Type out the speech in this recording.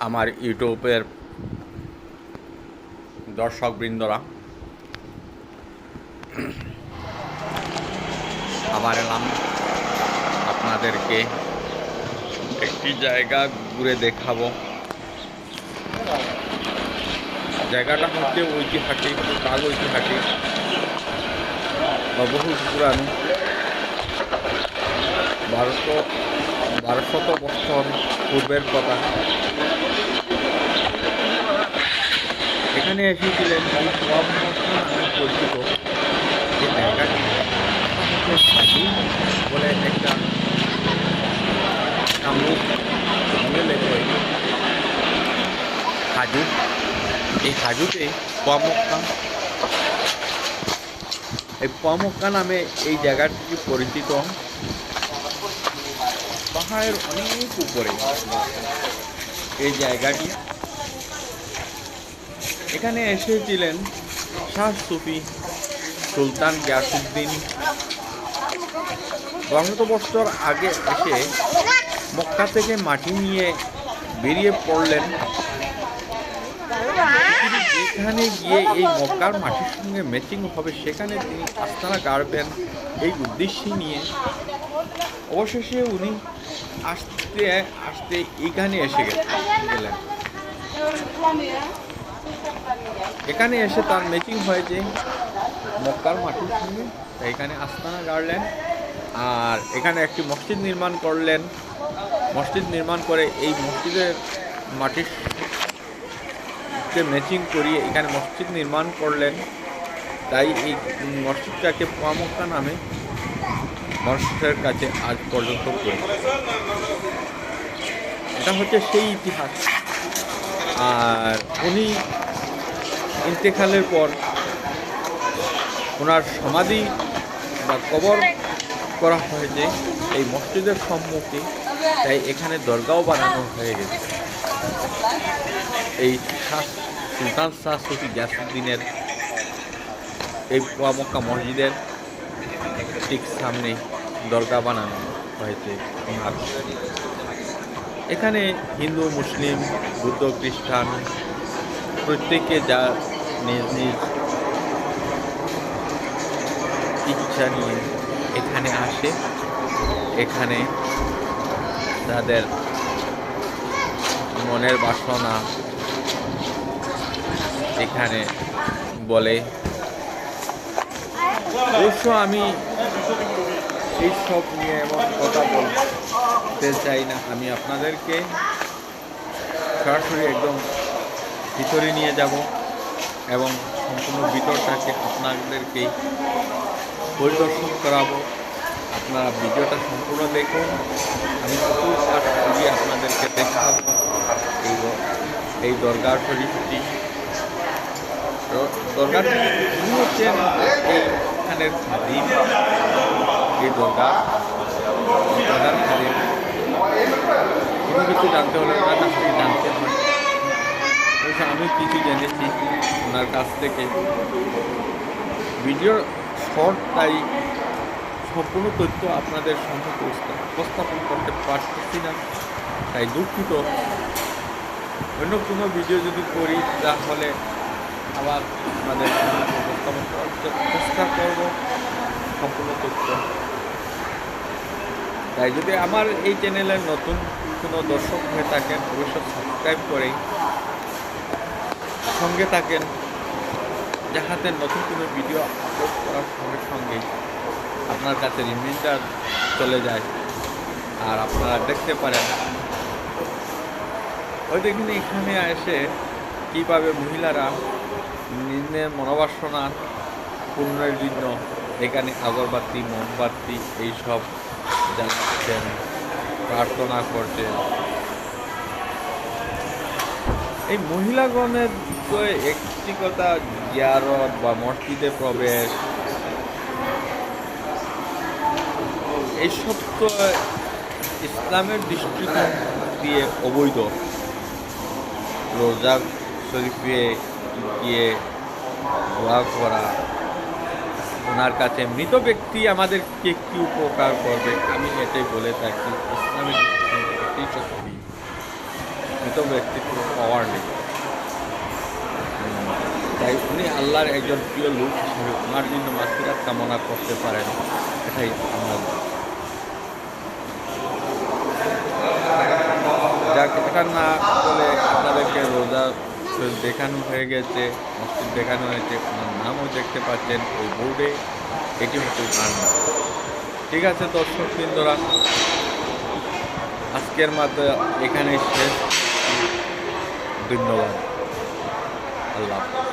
আমার ইউটিউবের দর্শকবৃন্দরা, আবার এলাম আপনাদেরকে একটি জায়গা ঘুরে দেখাবো। জায়গাটা হচ্ছে ঐতিহাসিক, প্রাগ ঐতিহাসিক বা বহু পুরানো। 1200 বছর পূর্বের কথা। এখানে এসেছিলেন নামে পরিচিত যে জায়গাটি সাজু বলে একটা কামরূপ মনে লেগে হাজু। এই হাজুতে পোয়ামক্কা, এই পোয়ামক্কা নামে এই জায়গাটি পরিচিত। পাহাড়ের অনেক উপরে এই জায়গাটি। এখানে এসেছিলেন শাহ সুফি সুলতান গিয়াসউদ্দিন। 1200 বছর আগে এসে মক্কা থেকে মাটি নিয়ে বেরিয়ে পড়লেন। যেখানে গিয়ে এই মক্কার মাটির সঙ্গে ম্যাচিং হবে সেখানে তিনি আস্তানা গাড়বেন এই উদ্দেশ্য নিয়ে অবশেষে উনি আস্তে আস্তে এখানে এসে গেলেন। এখানে এসে তার ম্যাচিং হয়েছে মক্কার মাটির সঙ্গে, তাই এখানে আস্তানা গাড়লেন আর এখানে একটি মসজিদ নির্মাণ করলেন। মসজিদ নির্মাণ করে এই মসজিদের মাটির ম্যাচিং করিয়ে এখানে মসজিদ নির্মাণ করলেন। তাই এই মসজিদটাকে পোয়ামক্কা নামে মানুষের কাছে আজ পর্যন্ত পরিচিত। এটা হচ্ছে সেই ইতিহাস। আর উনি ইন্তেকালের পর ওনার সমাধি বা কবর করা হয়েছে এই মসজিদের সম্মুখে, তাই এখানে দরগাও বানানো হয়ে গেছে। এই সুলতান শাহ সুফি গিয়াসউদ্দিনের এই পোয়ামক্কা মসজিদের ঠিক সামনে দরগা বানানো হয়েছে। এখানে হিন্দু, মুসলিম, বুদ্ধ, খ্রিস্টান প্রত্যেকে যা নিজ নিজ ইচ্ছা নিয়ে এখানে আসে। এখানে তাদের মনের বাসনা এখানে বলে। অবশ্য আমি এইসব নিয়ে এমন কথা বলতে চাই না। আমি আপনাদেরকে সরাসরি একদম ভিতরে নিয়ে যাব এবং সম্পূর্ণ ভিতরটাকে আপনাদেরকে পরিদর্শন করাবো। আপনারা ভিডিওটা সম্পূর্ণ দেখুন। আমি প্রচুর কাজ করিয়ে আপনাদেরকে দেখাবো এই দরগা শরীফটি। দরগাটি হচ্ছেন এইখানের খাদিম। এই দরগা খাদিম কোনো কিছু জানতে হলে ওনার কাছ থেকে জানতে হয়। আমি কিছু জেনেছি ওনার কাছ থেকে। ভিডিওর শর্ট, তাই সম্পূর্ণ তথ্য আপনাদের সামনে উপস্থাপন করতে পারতেছি না, তাই দুঃখিত। অন্য কোনো ভিডিও যদি করি তাহলে আবার আপনাদের উপস্থাপন করার চেষ্টা করব সম্পূর্ণ তথ্য। তাই যদি আমার এই চ্যানেলের নতুন কোনো দর্শক হয়ে থাকেন অবশ্যই সাবস্ক্রাইব করে সঙ্গে থাকেন, যাহাতে নতুন কোনো ভিডিও আপলোড করার সঙ্গে সঙ্গে আপনার কাছে রিমাইন্ডার চলে যায় আর আপনারা দেখতে পারেন। ওই দেখুন এখানে এসে কীভাবে মহিলারা নিজের মনোবাসনা পূর্ণের জন্য এখানে আগরবাতি, মোমবাতি এইসব জ্বালাচ্ছেন, প্রার্থনা করছেন। এই মহিলাগণের তো একটি কথা, জিয়ারত বা মসজিদে প্রবেশ এইসব তো ইসলামের দৃষ্টিকোণ দিয়ে অবৈধ। রোজা শরীফে গিয়ে দোয়া করা, ওনার কাছে মৃত ব্যক্তি আমাদেরকে কি উপকার করবে, আমি এটাই বলে থাকি। ইসলামের এটাই সত্যি। মৃত ব্যক্তিত্ব পাওয়ার নেই। তাই উনি আল্লাহর একজন প্রিয় লোক হিসেবে ওনার জন্য মাগফিরাত কামনা করতে পারেন, এটাই আমরা যাক, এটা না বলে আপনাদেরকে রোজা শরীফ দেখানো হয়ে গেছে, মসজিদ দেখানো হয়েছে, ওনার নামও দেখতে পাচ্ছেন ওই বোর্ডে। এটি হচ্ছে ওনার নাম। ঠিক আছে দর্শক বৃন্দরা, আজকের মতো এখানেই শেষ। ধন্যবাদ। আল্লাহ হাফেজ।